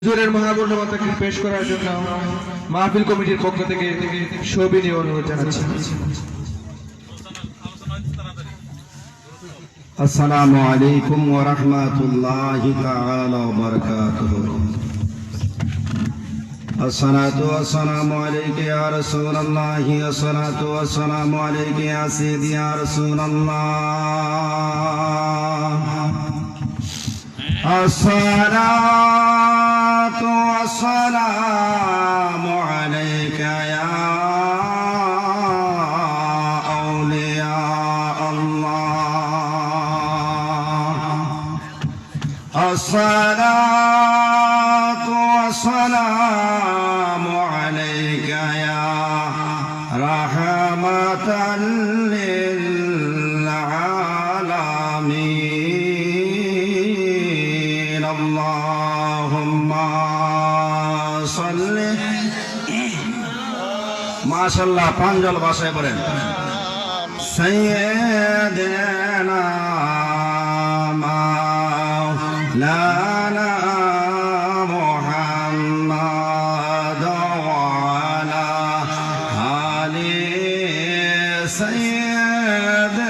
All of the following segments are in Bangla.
হুজুরের মহাগণ্যমাতাকে পেশ করার জন্য মাহফিল কমিটির পক্ষ থেকে সবিনীয় অনুরোধ জানাচ্ছি। আসসালামু আলাইকুম ওয়া রাহমাতুল্লাহি তাআলা ওয়া বারাকাতুহু। আসসালাতু ওয়াসসালামু আলাইকা ইয়া রাসূলুল্লাহ, আসসালাতু ওয়াসসালামু আলাইকা ইয়া সাইয়্যিদি ইয়া রাসূলুল্লাহ। আসসালাতু ওয়াসসালামু আলাইকা ইয়া আউলিয়া আল্লাহ। আসসালাতু ওয়াসসালামু আলাইকা ইয়া রাহমাতাল লিল আলামিন। আল্লাহুম্মা সাল্লি। মাশাআল্লাহ, পাঞ্জল ভাষায় বলেন সাইয়্যিদানা মাওলানা মুহাম্মাদ ওয়া আলা আলি সাইয়্যিদানা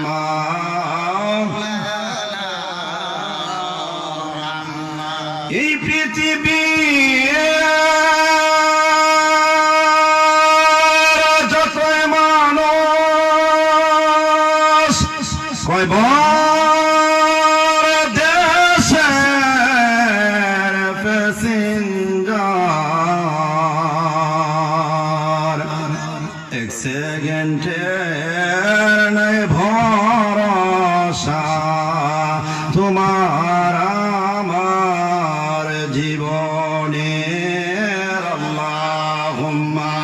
মাওলানা। এই পৃথিবী কয়বার দেশের প্যাসেঞ্জার, এক সেকেন্ডের নাই ভরসা তোমার আমার জীবনে। আল্লাহুম্মা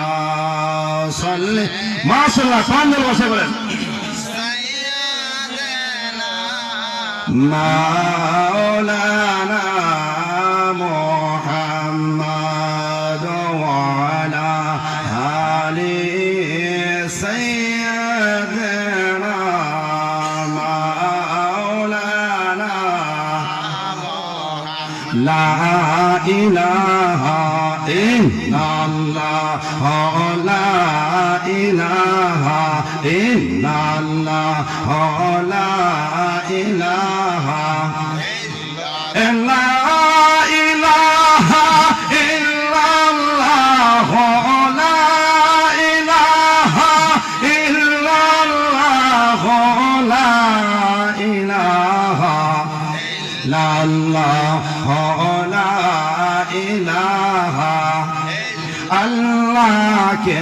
সাল্লি। মাশাআল্লাহ, পাঞ্জল ভাষায় বলেন মাওলানা মুহাম্মাদ ওয়া আলা আলি সাইয়্যিদানা মাওলানা। লা ইলাহা ইল্লাল্লাহ, লা ইলাহা ইল্লাল্লাহ, লা ইলাহা ইল্লাল্লাহ, লা ইলাহা ইল্লাল্লাহ, লা ইলাহা ইল্লাল্লাহ, লা ইলাহা। আল্লাহকে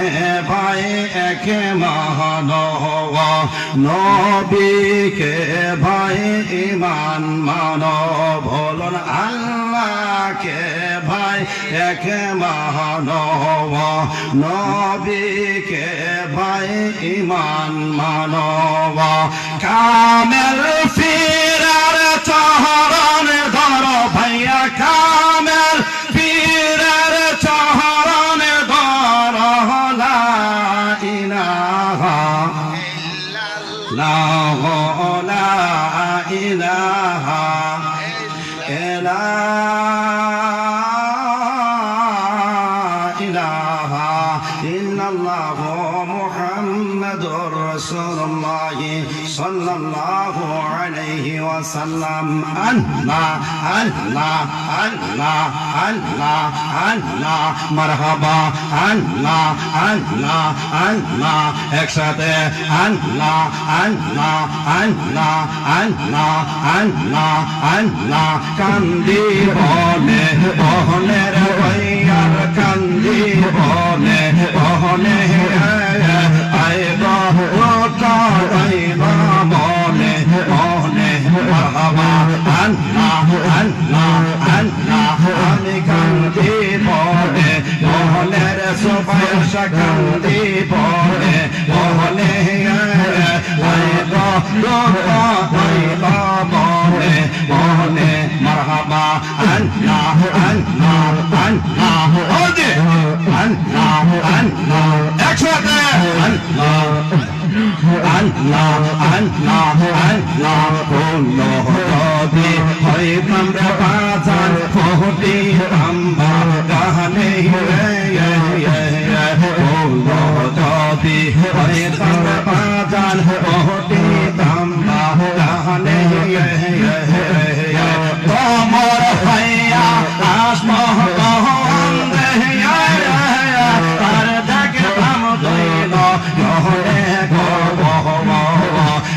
ভাই এক মানব, নবীকে ভাই ইমান মানব। বলুন আল্লাহকে ভাই এক মানব, নবীকে ভাই ইমান মানব। কামেল ফিরার চরণ ধর ভাইয়া, কামেল ফিরার চরণ ধর। লা ইলাহা ইল্লাল্লাহ, লা ইলাহা ইল্লাল্লাহ মুহাম্মাদুর রাসূলুল্লাহ সাল্লাল্লাহু আলাইহি ওয়াসাল্লাম। আল্লাহ আল্লাহ আল্লাহ আল্লাহ আল্লাহ, মারহাবা আল্লাহ আল্লাহ আল্লাহ, একসাথে আল্লাহ আল্লাহ আল্লাহ আল্লাহ আল্লাহ আল্লাহ। কান্দি বলে বহনের ভাইয়ার, কান্দি বলে বহনে আইবা আইবা মনে মনে। মারহাবা আল্লাহ আল্লাহ আল্লাহ। আমি কান্দি পড়ে বহনের সুবহান, কান্দি পড়ে বহনে আইবা আইবা মনে মনে। মারহাবা আল্লাহ আল্লাহ আল্লাহ, আল্লাহ আল্লাহ, একসাথে আল্লাহ আল্লাহ আল্লাহ আল্লাহ। হইতাম রে বাজান ফোটে তাম্বা গানে বলো যদি হইতাম বাজান ফোটে তাম্বা গানে তোমার হইয়া আসমহ তার দেখতাম দইল নহলে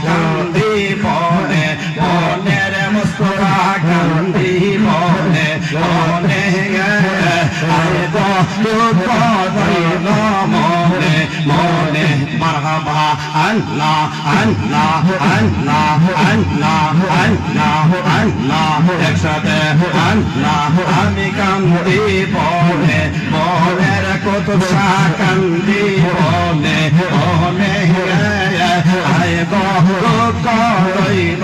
কান্দি বনে বনের মুস্কুরা কান্দি বনে বনে আরে দুঃখ দইল মনে মনে মারহাবা আল্লাহ আল্লাহ আল্লাহ আল্লাহ আল্লাহ আল্লাহ একসাথে আল্লাহ আমি কান্দি বনে বনের কত কান্দি বনে বনে আয় দুঃখ দইল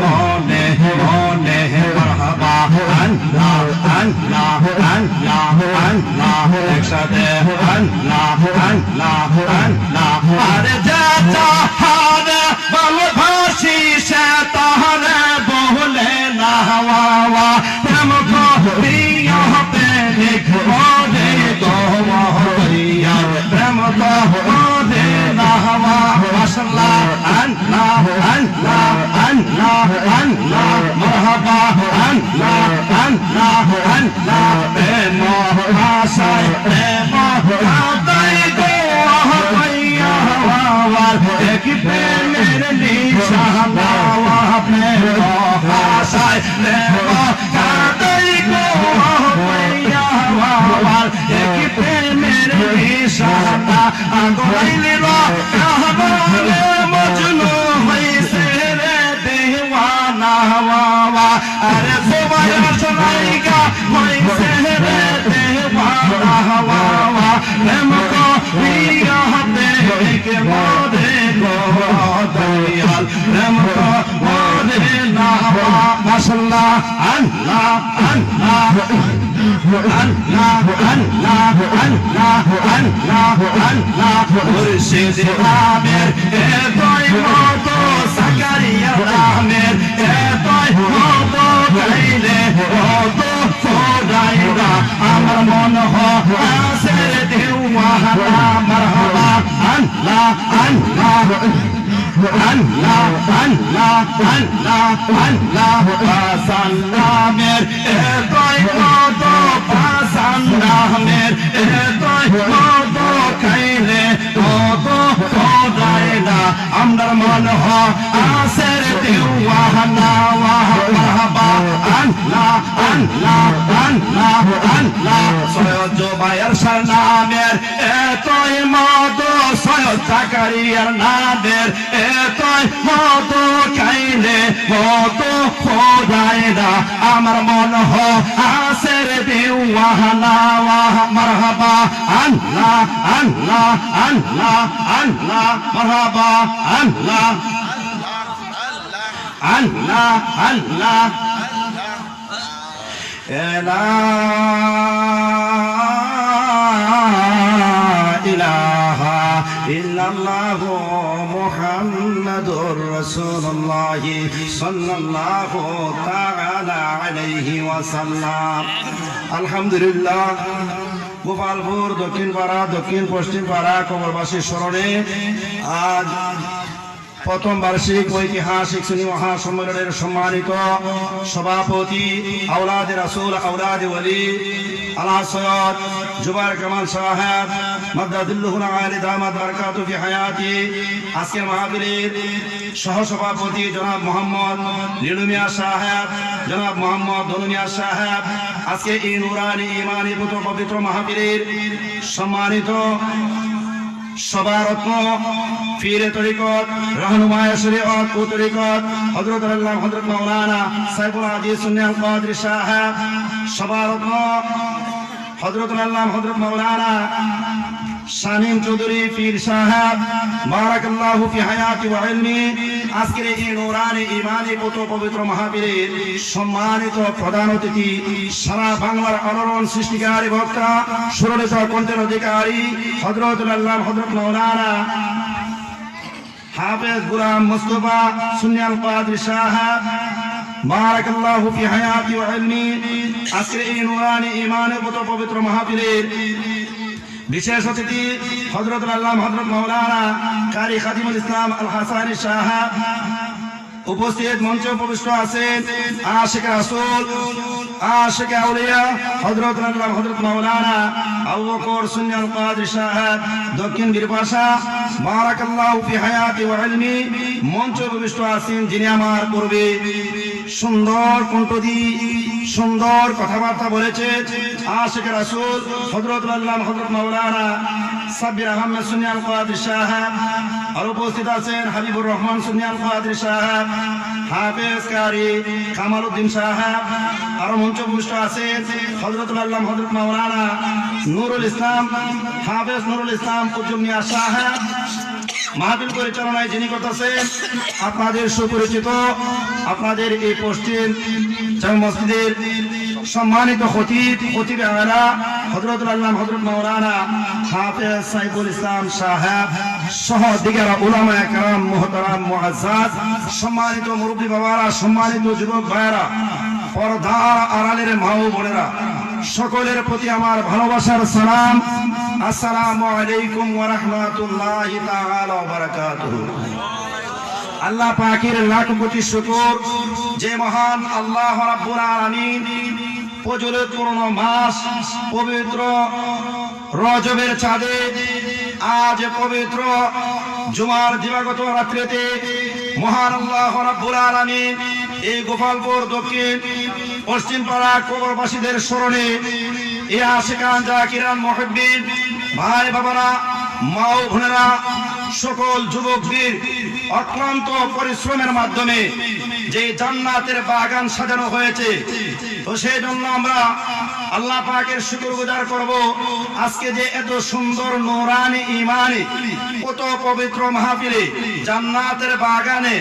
মনে মনে মারহাবা আল্লাহ আল্লাহ আল্লাহ আল্লাহ একসাথে আল্লাহ আল্লাহ আল্লাহ আরে যা চাহারে ভালোবাসি সে তাহলে বলে না হওয়া প্রেম করিয়া প্রেমে ঘরে দোয়া প্রেম করে না হওয়া মাশাআল্লাহ আল্লাহ আল্লাহ আল্লাহ আল্লাহ মারহাবা আল্লাহ আল্লাহ আল্লাহ প্রেম আশায় প্রেম আদায় গো হইয়া হওয়ার এক প্রেমের নিশানা প্রেম আশায় প্রেম আদায় গো হইয়া হওয়ার এক প্রেমের নিশানা আগুনাইলে কাহবালে মজনু হইছে রে দেওয়ানা হওয়া আরে সবাই শোনাইগা হইছে রে দেওয়ানা হওয়া প্রেম করিয়া দেখে মরে গো দয়াল প্রেম করে না মাশাআল্লাহ আল্লাহ আল্লাহ আল্লাহ আল্লাহ আল্লাহ আল্লাহ আল্লাহ মুর্শিদ আমের এতই মত সাকারিয়া আমের এতই মত গাইলে কত ফোরাইরা আমার মন হাসে দেওয়ানা মারহাবা আল্লাহ আল্লাহ আল্লাহ আল্লাহ আল্লাহ আল্লাহ সাল্লামের এতই মত সাল্লামের এতই মত খাইলে কত খোদাইলা আমরার মন হাসের দেওয়ানা মারহাবা আল্লাহ আল্লাহ আল্লাহ আল্লাহ সৈয়দ জুবায়ের সাল্লামের এতই মত সৈয়দ জাকারিয়ার নামের এতই মত খাইলে কত খোদাইলা আমার মন হাসের দেওয়ানা মারহাবা আল্লাহ আল্লাহ আল্লাহ আল্লাহ মারহাবা আল্লাহ আল্লাহ আল্লাহ লা ইলাহা ইল্লাল্লাহু মুহাম্মাদুর রাসূলুল্লাহ সাল্লাল্লাহু তাআলা আলাইহি ওয়াসাল্লাম আলহামদুলিল্লাহ গোপালপুর দক্ষিণ পাড়া দক্ষিণ পশ্চিম পাড়া কবরবাসী স্মরণে আজ প্রথম বার্ষিক ঐতিহাসিক সুন্নি মহাসম্মেলনের সম্মানিত সভাপতি আওলাদে রাসূল আওলাদে ওলি আল্লাহ সৈয়দ জুবায়ের কামাল সাহেব মাদ্দাদুল্লাহুল আলী দামাত বারাকাতু ফি হায়াতি আজকের মাহফিলের সহসভাপতি জনাব মোহাম্মদ লিলু মিয়া সাহেব জনাব মোহাম্মদ ধনু মিয়া সাহেব আজকে এই নুরানি ইমানি পবিত্র মাহফিলের সম্মানিত সভারত্ন পীরে তরিকত রাহনুমায়ে শরীয়ত ও তরিকত হযরত আল্লাহ হযরত মাওলানা সাইফুল আজিজ সুন্নি আল কাদরি সাহেব সভারত্ন হযরত আল্লাহ হযরত মাওলানা শামীম চৌধুরী পীর সাহেব বারাকাল্লাহু ফি হায়াতি ওয়া ইলমি আজকের এই নুরানি ইমানি পবিত্র মাহফিলের সম্মানিত প্রধান অতিথি সারা বাংলার আলোড়ন সৃষ্টিকারী বক্তা সুরলিত কণ্ঠের অধিকারী হযরত আল্লাহ হযরত মাওলানা হাফেজ গোলাম মুস্তাফা সুন্নি আল কাদরি সাহেব বারাকাল্লাহু ফি হায়াতি ওয়া ইলমি। আজকের এই নুরানি ঈমানের পবিত্র মাহফিলের বিশেষ অতিথি হযরত আল্লাহ হযরত মাওলানা কারি খাদিমুল ইসলাম আল হাসানী সাহেব উপস্থিত, মঞ্চে উপবিষ্ট আছেন আশিক রাসূল, আশিক আউলিয়া হযরত আল্লাহ হযরত মাওলানা আবু বকর সুন্নি আল কাদরি সাহেব দক্ষিণ বীরপাশা। বারাকাল্লাহু ফি হায়াতি ওয়া ইলমি। মঞ্চে উপবিষ্ট আছেন যিনি আমার পূর্বে সুন্দর কণ্ঠ দিয়ে সুন্দর কথাবার্তা বলেছে, আশিক রাসূল হযরত আল্লাহ হযরত মাওলানা সাব্বির আহমেদ সুন্নি আল কাদরি সাহেব। আর উপস্থিত আছেন হাবিবুর রহমান সুন্নি আল কাদরি সাহেব, হাফেজ কারি কামাল উদ্দিন সাহেব। আর মঞ্চে উপবিষ্ট আছেন হযরত আল্লাহ হযরত মাওলানা নুরুল ইসলাম, হাফেজ নুরুল ইসলাম উজ্জুমিয়া সাহেব। মাহফিল পরিচালনায় যিনি করতেছেন আপনাদের সুপরিচিত, আপনাদের এই পশ্চিম জামে মসজিদের সম্মানিত খতিব আলা হযরত আল্লাহ হযরত মাওলানা হাফেজ সাইফুল ইসলাম সাহেব সহ দিগার উলামায়ে কেরাম মুহতারাম মুআজ্জাজ, সম্মানিত মুরব্বী বাবারা, সম্মানিত যুবক ভাইয়েরা, পর্দার আড়ালের মা ও বোনেরা, সকলের প্রতি আমার ভালোবাসার সালাম। আসসালামু আলাইকুম ওয়া রাহমাতুল্লাহি তাআলা ওয়া বারাকাতুহু। আল্লাহ পাকের লাখ কোটি শুকর, যে মহান আল্লাহ রাব্বুল আলামিন ফজিলতপূর্ণ মাস পবিত্র রজবের চাঁদে আজ পবিত্র জুমার দিবাগত রাত্রিতে মহান আল্লাহ রাব্বুল আলামিন এই গোপালপুর দক্ষিণ পশ্চিম পাড়া কবরবাসীদের স্মরণে এ আশিকান জাকিরান মুহিব্বিন ভাই বাবারা, মা ও বোনেরা, সকল যুবকদের অক্লান্ত পরিশ্রমের মাধ্যমে যে জান্নাতের বাগান সাজানো হয়েছে, তো সেই জন্য আমরা আল্লাহ পাকের শুকরগুজার করব। আজকে যে এত সুন্দর নূরানি ঈমানি কত পবিত্র মাহফিলে জান্নাতের বাগানে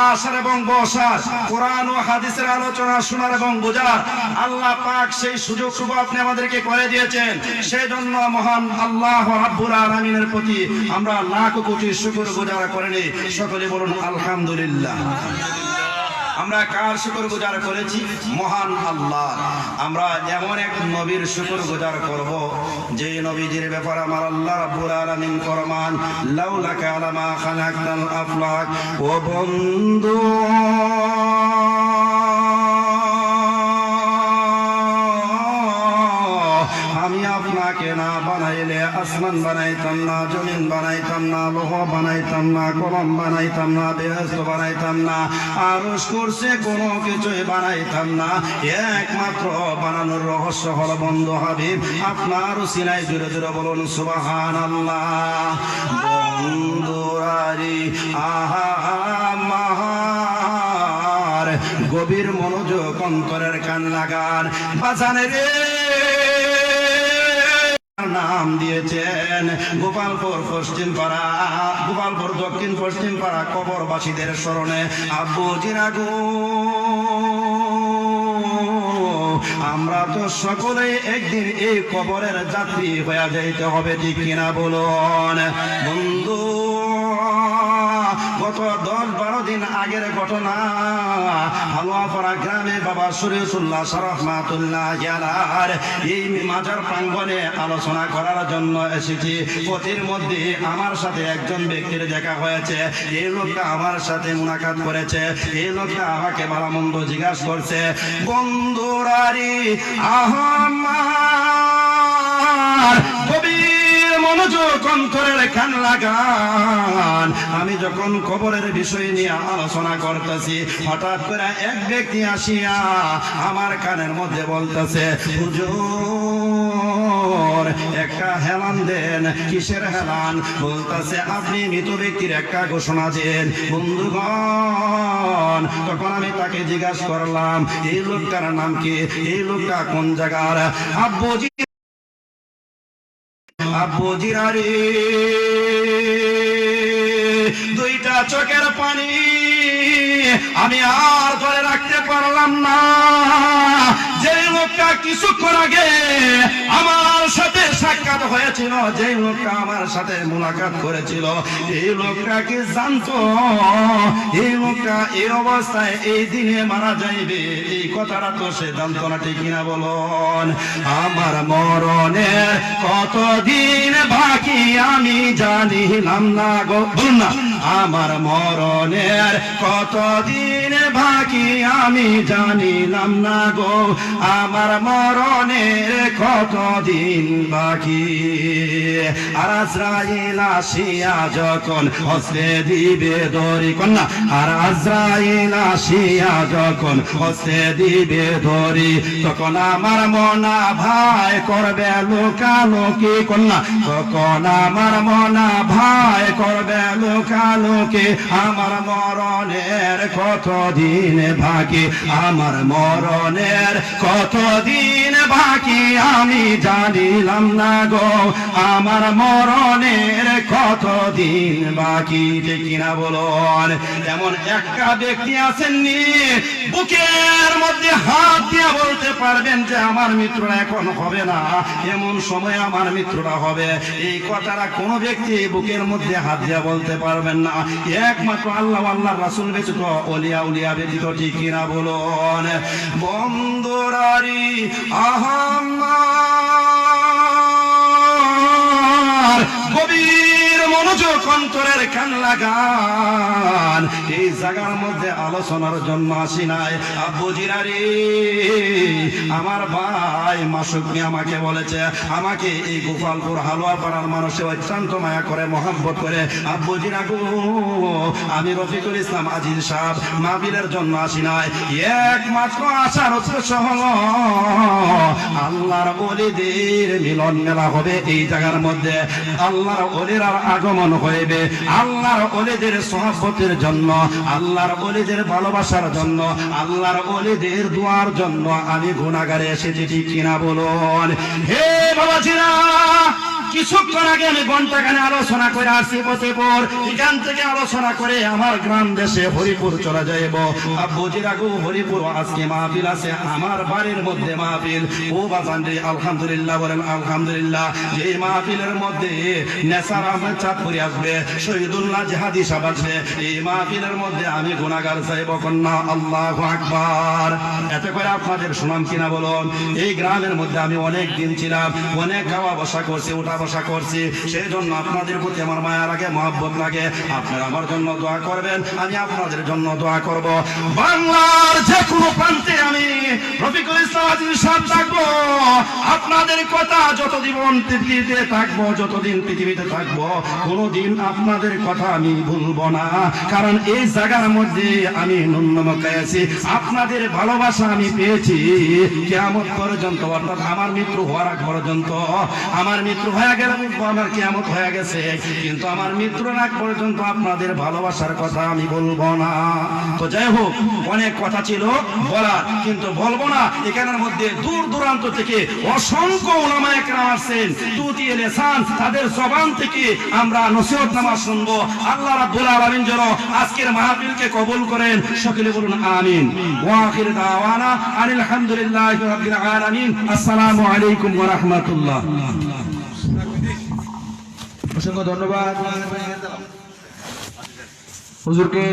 আসার এবং বসার, কোরআন ও হাদিসের আলোচনা শোনার এবং বোঝার আল্লাহ পাক সেই সুযোগ সুবিধা আপনি আমাদেরকে করে দিয়েছেন। সেই জন্য মহান আল্লাহ রাব্বুল আলামিনের প্রতি আমরা লাখ কোটি শুকরগুজার করে নেই। সকলে বলুন আলহামদুলিল্লাহ। আমরা কার শুকরগুজার করেছি? মহান আল্লাহ। আমরা এমন এক নবীর শুকরগুজার করব যে নবীজির ব্যাপারে আমার আল্লাহ রাব্বুল আলামিন ফরমান, লাউলাকা আলামা খালাকনাল আফলাক। ও বন্ধু, আমি আপনাকে না বানাইলে আসমান বানাইতাম না, জমিন বানাইতাম না, লোহ বানাইতাম না, কলম বানাইতাম না, বেহেশত বানাইতাম না, আরশ কুরসি কোনো কিছুই বানাইতাম না। একমাত্র বানানোর রহস্য হলো বন্ধু হাবিব আপনার সিনাই। জোরে জোরে বলুন সুবহানাল্লাহ। বন্ধুরারি আহা মাহার, গভীর মনোযোগ অন্তরের কান লাগান। বাজানে রে নাম দিয়েছেন গোপালপুর পশ্চিম পাড়া, গোপালপুর দক্ষিণ পশ্চিম পাড়া কবরবাসীদের স্মরণে। আব্বু জিরাগো, আমরা তো সকলেই একদিন এই কবরের যাত্রী হয়ে যাইতে হবে, ঠিক কিনা বলুন বন্ধু। গত 10-12 দিন আগের ঘটনা, হালুয়াপাড়া গ্রামে বাবা শরীয়তুল্লাহ রহমাতুল্লাহ আলাইহি এই মাজার প্রাঙ্গণে আলোচনা করার জন্য এসেছি। পথের মধ্যে আমার সাথে একজন ব্যক্তির দেখা হয়েছে। এই লোকটা আমার সাথে মুলাকাত করেছে। এই লোকটা আমাকে ভালো মন্দ জিজ্ঞাসা করছে। বন্ধুরারি আহমার, গভীর মনোযোগ অন্তরের কান লাগান। আমি যখন কবরের বিষয় নিয়ে আলোচনা করতেছি, হঠাৎ করে এক ব্যক্তি আসিয়া আমার কানের মধ্যে বলতেছে, হুজুর একটা হেলান দেন। কিসের হেলান? বলতেছে আপনি মৃত ব্যক্তির একটা ঘোষণা দেন। বন্ধুগণ, তখন আমি তাকে জিজ্ঞাসা করলাম এই লোকটার নাম কি, এই লোকটা কোন জায়গার? আব্বুজি, আব্বুজি রে, দুইটা চোখের পানি আমি আর ধরে রাখতে পারলাম না। যে লোকটা কিছুক্ষণ আগে আমার সাথে সাক্ষাৎ হয়েছিল, যে লোকটা আমার সাথে মুলাকাত করেছিল, এই লোকটা কি জানতো এই লোকটা এই অবস্থায় এই দিনে মারা যাইবে? এই কথাটা তো সে জানতো না, ঠিক কিনা বলুন? আমার মরণের কতদিন বাকি আমি জানিলাম না গো, বলুন না। আমার মরণের কতদিন বাকি আমি জানিলাম না গো, আমার মরণের কতদিন বাকি। আর আজরাইল আসিয়া যখন হস্তে দিবে দড়ি, কন্যা, আর আজরাইল আসিয়া যখন হস্তে দিবে দড়ি, তখন আমার মনা ভাই করবে লোকালোকি, কন্যা, তখন আমার মনা ভাই করবে লোকালোকি। আমার মরণের কতদিন বাকি, আমার মরণের কতদিন বাকি আমি জানিলাম না গো, আমার মরণের কতদিন বাকি, ঠিক কিনা বলুন? এমন একটা ব্যক্তি আছেননি বুকের মধ্যে হাত দিয়ে বলতে পারবেন যে আমার মৃত্যুটা এখন হবে না, এমন সময় আমার মৃত্যুটা হবে? এই কথাটা কোন ব্যক্তি বুকের মধ্যে হাত দিয়ে বলতে পারবেন না, একমাত্র আল্লাহ আল্লাহ রাসূল ব্যতীত, ওলিয়া উলিয়া ব্যতীত, ঠিক কিনা বলুন? বন্ধুরারি আহাম্মার গভীর মনোযোগ অন্তরের কান লাগান, এই জায়গার মধ্যে আলোচনার জন্য আসি নাই। আব্বুজিরারে, আমার ভাই মাসুক মিয়া আমাকে বলেছে, আমাকে এই গোপালপুর হালুয়া পাড়ার মানুষে অত্যন্ত মায়া করে, মহব্বত করে। আব্বুজিরা গো, আমি রফিকুল ইসলাম আজিজ সাহেব মাহফিলের জন্য আসি নাই, একমাত্র আসার উদ্দেশ্য হলো আল্লাহর ওলিদের মিলন মেলা হবে এই জায়গার মধ্যে, আল্লাহর ওলিরার আগমন হইবে, আল্লাহর ওলিদের সহবতের জন্য, আল্লাহর ওলিদের ভালোবাসার জন্য, আল্লাহর ওলিদের দোয়ার জন্য আমি গুনাহগারে এসেছি, ঠিক কিনা বলুন? হে বাবাজিরা, কিছুক্ষণ আগে আমি ঘন্টাখানে আলোচনা করে আসছি ফতেপুর, এখান থেকে আলোচনা করে আমার গ্রাম দেশে হরিপুর চলে যাইব। আব্বুজিরা গো, হরিপুর আজকে মাহফিল আছে, আমার বাড়ির মধ্যে মাহফিল। ও বাজান রে, আলহামদুলিল্লাহ বলেন আলহামদুলিল্লাহ। যে মাহফিলের মধ্যে নেসার আহমেদ চাঁদপুরি আসবে, শহীদুল্লাহ জিহাদি সাহেব আসবে, এই মাহফিলের মধ্যে আমি গুনাহগার চাইব, কন্যা আল্লাহু আকবার। এতে করে আপনাদের সুনাম কিনা বলুন? এই গ্রামের মধ্যে আমি অনেক দিন ছিলাম, অনেক খাওয়া বসা করছি, উঠা বসা করছি, সেই জন্য আপনাদের প্রতি আমার মায়া লাগে, মহব্বত লাগে। আপনারা আমার জন্য দোয়া করবেন, আমি আপনাদের জন্য দোয়া করব। বাংলার যে কোনো প্রান্তে আমি রফিকুল ইসলাম আজিজ সাহেব থাকবো, আপনাদের কথা যতদিন পৃথিবীতে থাকবো, যতদিন পৃথিবীতে থাকবো, কোনোদিন আপনাদের কথা আমি ভুলবো না। কারণ এই জায়গার মধ্যে আমি ন্যূনমকায় আছি, আপনাদের ভালোবাসা আমি পেয়েছি কিয়ামত পর্যন্ত, অর্থাৎ আমার মৃত্যু হওয়ার আগ পর্যন্ত। আমার মৃত্যু হয়ে গেলে আমার কিয়ামত হয়ে গেছে, কিন্তু আমার মৃত্যুর আগ পর্যন্ত আপনাদের ভালোবাসার কথা আমি বলবো না। তো যাই হোক, অনেক কথা ছিল বলার, কিন্তু বলবো না। এখানের মধ্যে দূর দূরান্ত থেকে অসংখ্য উলামায়ে কেরাম আসছেন, তুতি লিসান, তাদের জবান থেকে আমরা নসিহত নামাজ শুনবো। আল্লাহ রাব্বুল আলামিন যেন আজকের মাহফিলকে কবুল করেন, সকলে বলুন আমিন। ওয়া আখির দাওয়ানা আনিল হামদুলিল্লাহি রাব্বিল আলামিন। আসসালামু আলাইকুম ওয়া রাহমাতুল্লাহ। অসংখ্য ধন্যবাদ হুজুরকে।